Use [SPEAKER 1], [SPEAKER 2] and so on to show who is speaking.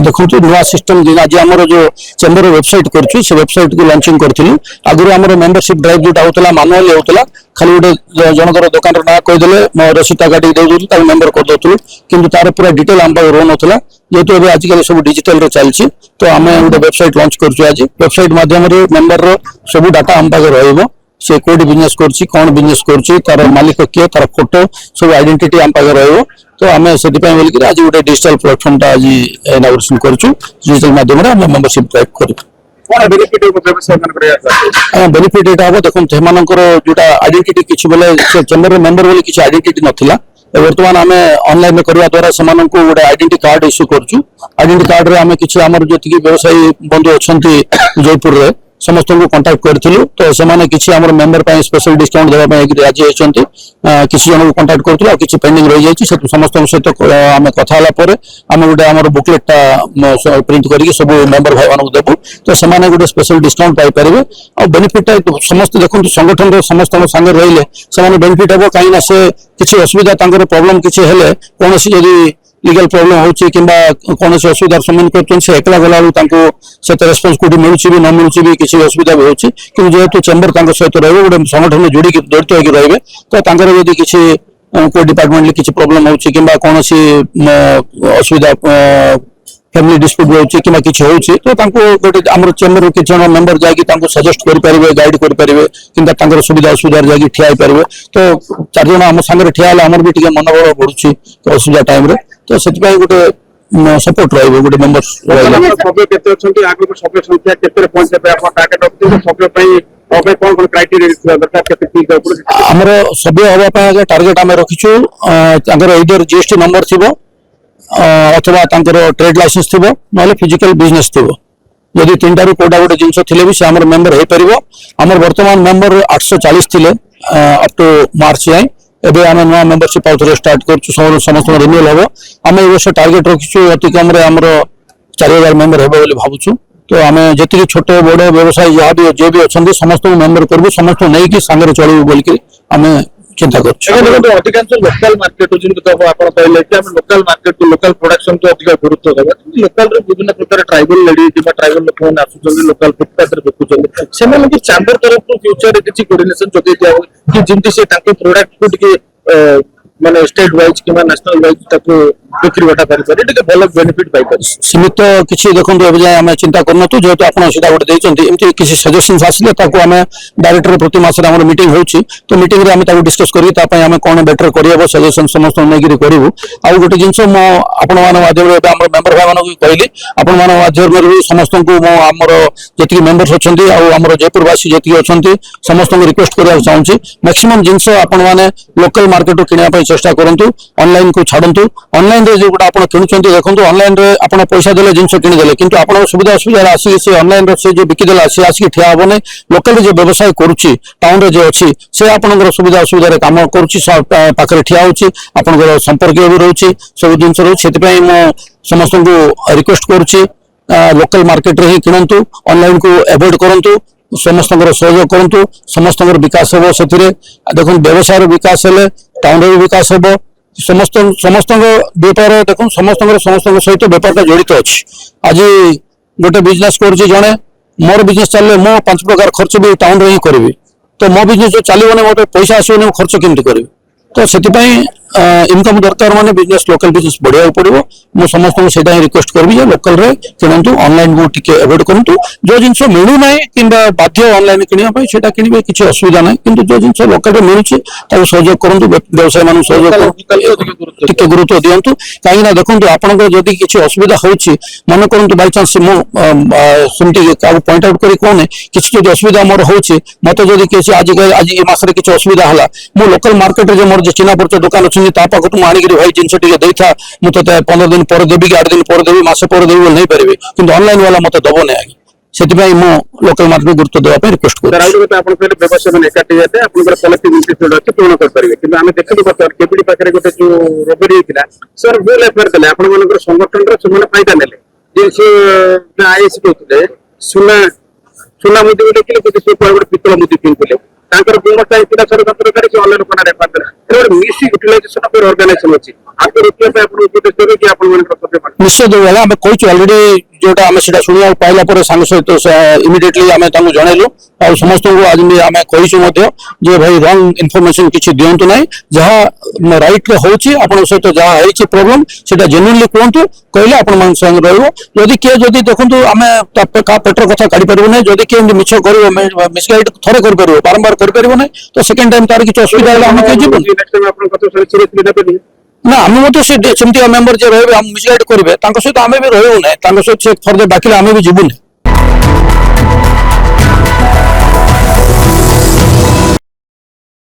[SPEAKER 1] देखो नुआ सिस्टम आज आम जो चेम्बर वेबसाइट कर वेबसाइट को लॉन्चिंग करूँ आगुरी आम मेंबरशिप ड्राइव जो होता मानुआली होता खाली गोटे जनकर दुकान ना कहीदे रसीद काटिक दे मेम्बर कर दूँ कि तार पूरा डिटेल आम पाखे रोन होता जेहेतु एवं आजिकल सब डिजिटल चलती तो आम गोटे वेबसाइट लॉन्च करुँ आज वेबसाइट मध्यम मेम्बर सब डाटा आम पाखे रही से कोडी बिजनेस करछि कोन बिजनेस करछि तार मालिक किए तार फोटो सब आइडेंटिटी आम पाखे रहइबो तो आमे सेति पय बोल कि आज गोटे डिजिटल प्लेटफॉर्म ता आज इनॉग्रेशन करछु डिजिटल माध्यम रे हम मेंबरशिप ड्राइव करू कोन बेनिफिट को व्यवसाय मन करे बेनिफिट एटा हो देखो सेमानकर जोटा आइडेंटिटी किछि बोले से चेंबर रे मेंबर बोले किछि आइडेंटिटी नथिला वर्तमान आम ऑनलाइन करवा द्वारा से गोटे आइडेंटिटी कार्ड इश्यू करूँ आइडेंटिटी कार्ड रे आम किछि हमर जति व्यवसायी बंधु अच्छी जयपुर रे समस्त को कांटेक्ट करूँ तो से किसी आम मेम्बर स्पेशल डिस्काउंट देवाई राजी होती किसी जन को कांटेक्ट करूँ किसी पेंडिंग रही जाइए समस्त सहित आम कथा आम गोटे आम बुकलेटा प्रिंट करके सब मेम्बर भाई मानक देवु तो से गोटे स्पेशल डिस्काउंट पाइपर आ बेनिफिट समस्त देखो संगठन समस्त सागर रही से बेनिफिट हे कहीं से किसी असुविधा प्रॉब्लम किसी हेले कौन जदि लीगल प्रॉब्लम होची किंबा कौन असुविधार सम्मुखीन करछन से एकला गला से रेस्पॉन्स कोडी मिलुची भी न मिलुची भी किसी असुविधा भी होची कि जेहेतु चेंबर सहित रही गोटे संगठन में जड़ित होकर रही तो यदि किसी कोई डिपार्टमेंट किसी प्रॉब्लम होची किंबा कौन असुविधा फैमिली डिस्प्यूट होची किंबा किसी होची तो गोटे आम चेंबर किसी जन मेंबर जाकि सजेस्ट करेंगे गाइड करेंगे कि सुविधा असुविधा जाकि ठिया पारे तो चार जन आम सागर ठिया आमर भी मनोबल बढ़ुची असुविधा टाइम तो से गोटे सपोर्ट रही गोटे मेंबर आमर सभ्य हाँपाई टार्गेट आम रखीचु इधर जीएसटी नंबर थी अथवा ट्रेड लाइसेंस थी ना फिजिकल बिजनेस थी जदि तीन टारू कोटा गोटे जिन थे भी से मेम्बर हो पार आमर बर्तमान मेम्बर 840 थे अप टू मार्च जाए एबे आम नुआ मेंबरशिप आउे स्टार्ट कर समस्त रिन्यूअल हम आम ए वर्ष टार्गेट रखीचु अति कम 4000 मेम्बर हे भावुँ तो आम जी छोट बड़ व्यवसायी जहाँ भी जे भी अच्छा समस्त मेम्बर करूँ समस्त नहीं कि सांगे चलू बोलिक आम चिंता
[SPEAKER 2] अधिकांश लोकल मार्केट लोकल मार्केट को लोकल प्रोडक्शन को अधिक गुरुत्व देवा लोकल विभिन्न प्रकार ट्राइबल लेडी कि ट्राइबल लोक मैंने आसुच्च लोकल फुटपाथ देखुं से चैम्बर तरफ फ्यूचर किसी कोऑर्डिनेशन जगह दिया कि जमी से प्रोडक्ट को माने स्टेट वाइज कि नेशनल वाइज ताको बिक्रीटा करें भल बेनिफिट पाई सीमित
[SPEAKER 1] किसी देखो आम चिंता करना जेहेतु आप एमती किसी सजेशन आसिले आम डायरेक्टर प्रति मास मीटिंग होची तो मीटिंग रे आम डिस्कस करें कौन बेटर कर सजेशन समस्त नहीं करूँ आउ गोटे जिन आपण माध्यम मेम्बर भाई मानक कहली आपण माध्यम समस्त को आमर जी मेम्बर्स अच्छा आमर जयपुरवासी जी अच्छा समस्त रिक्वेस्ट करने चाहूँगी मैक्सिमम जिन आपण मैंने लोकल मार्केट किनापी चेष्टा करूँ ऑनलाइन को छाड़ू ऑनलाइन जो गोटा आप किणुंट देखो ऑनलाइन आप पैसा देले जिन किणीदे कि आप सुविधा असुविधा आसिक से ऑनलाइन से जो बिकिदेला सी आसिक ठिया हेनी लोकल जो व्यवसाय करुच्ची टाउन रे जो अच्छी से आपंकर सुविधा असुविधा कम करुच्ची ठिया होकर संपर्क भी रोचे सब जिन रोचे समस्त को रिक्वेस्ट करुच्ची लोकल मार्केट रे ही किणतु ऑनलाइन को एवॉइड करूँ समस्त सहयोग करूँ समस्त विकास हम से देखो व्यवसाय विकास हेले टाउन रे विकास हम समस्त समस्त बेपार देखो समस्त सहित बेपार जड़ित अच्छी आज गोटे बिजनेस कर जड़े मोर बिजनेस चलिए मो 5 प्रकार खर्च भी टाउन रे ही करी तो मो बिजनेस जो चलो गोटे पैसा आसोनी खर्च केमती करी तो से इनकम दरकार माने बिजनेस लोकल बिजनेस बढ़िया पड़ो मु समस्त ही रिक्वेस्ट करी लोकल रे किणतु ऑनलाइन को टिके एवॉइड करूँ जो जिन मिलू ना कि बाध्य ऑनलाइन किणा से किणवे किसी असुविधा ना कि जो जिन लोकल मिलूँ सहयोग करूँ व्यवसाय मान सहयोग टे गुरुत्व दिंतु कहीं देखो आपंकर जदि किसी असुविधा होची मन करूँ बाई चान्स सेमती पॉइंट आउट कर कहने किसी जो असुविधा मोर होची मत जदि किसी आज ये मासरे किसी असुविधा है मो लोकल मार्केट में मोर चिन्ह परिचय दुकान अच्छी पाखु तुम आणिक भाई जिन देता मुझे 15 दिन पर देवी कि 8 दिन पर देवी मसे पर देवी नहीं पारे कि ऑनलाइन वाला मत दब ना आगे से लोकल मार्केट गुरुत्व देवाई रिक्वेस्ट कर
[SPEAKER 2] व्यवसाय मैंने एकाठी पूर्ण करेंगे देखो केपीडी पाखे गोटे जो रोबरी होता सर भूल एफआईआर देले आप संगठन फायदा ने आईएस कहते सुना सुना मुदी गोटे पितल मुदी पिंधुले गुणवत्ता षड्यंत्र online misutilization of organization अच्छी ଆକୁ ରୋକିବା ପାଇଁ ଆପଣ ଉପଦେଶ ଦେବେ କି ଆପଣମାନଙ୍କ କର୍ତ୍ତବ୍ୟ ପାଳନ
[SPEAKER 1] ନିଶ୍ଚିତ ଭାବେ ଆମେ କହିଛୁ ଅଲରେଡି ଯୋଉଟା ଆମେ ସେଟା ଶୁଣିବାକୁ ପାଇଲା ପରେ ସାଙ୍ଗ ସହିତ ଇମିଡିଏଟଲି ଆମେ ତାଙ୍କୁ ଜଣେଇଲୁ ଆଉ ସମସ୍ତଙ୍କୁ ଆଜି ବି ଆମେ କହିଛୁ ମଧ୍ୟ ଯେ ଭାଇ ରଙ୍ଗ ଇନଫର୍ମେସନ କିଛି ଦିଅନ୍ତୁ ନାହିଁ ଯାହା ରାଇଟ୍ ରେ ହଉଛି ଆପଣଙ୍କ ସହିତ ଯାହା ହେଇଛି ପ୍ରୋବ୍ଲେମ ସେଟା ଜେନ୍ୟୁନଲି କୁହନ୍ତୁ କହିଲେ ଆପଣମାନଙ୍କ ସାଙ୍ଗେ ରହିବ ଯଦି କିଏ ଯଦି ଦେଖନ୍ତୁ ଆମେ କାହା ପେଟର କଥା କାଢି ପାରିବୁ ନାହିଁ ଯଦି କିଏ ଏମିତି ମିଛ କରିବ ମିସଗାଇଡ୍ ଥରେ କରିପାରିବ ବାରମ୍ବାର କରିପାରିବ ନାହିଁ ତ ସେକେଣ୍ଡ ଟାଇମ ତାର କିଛି ଅସୁବିଧା ହେଲେ ଆମେ କିଏ ଯିବୁ
[SPEAKER 2] ନେକ୍ସଟ ଟାଇମ୍ ଆପଣଙ୍କ କଥା ସିରିୟସଲି ନେବେନି
[SPEAKER 1] ନା ଆମେ ମଧ୍ୟ ସେ ସେମିତିଆ ମେମ୍ବର ଯିଏ ରହିବେ ଆମ ମିସଗାଇଡ୍ କରିବେ ତାଙ୍କ ସହିତ ଆମେ ବି ରହିବୁ ନାହିଁ ତାଙ୍କ ସହିତ ସେ ଫର୍ଦର ଡାକିଲେ ଆମେ ବି ଯିବୁନି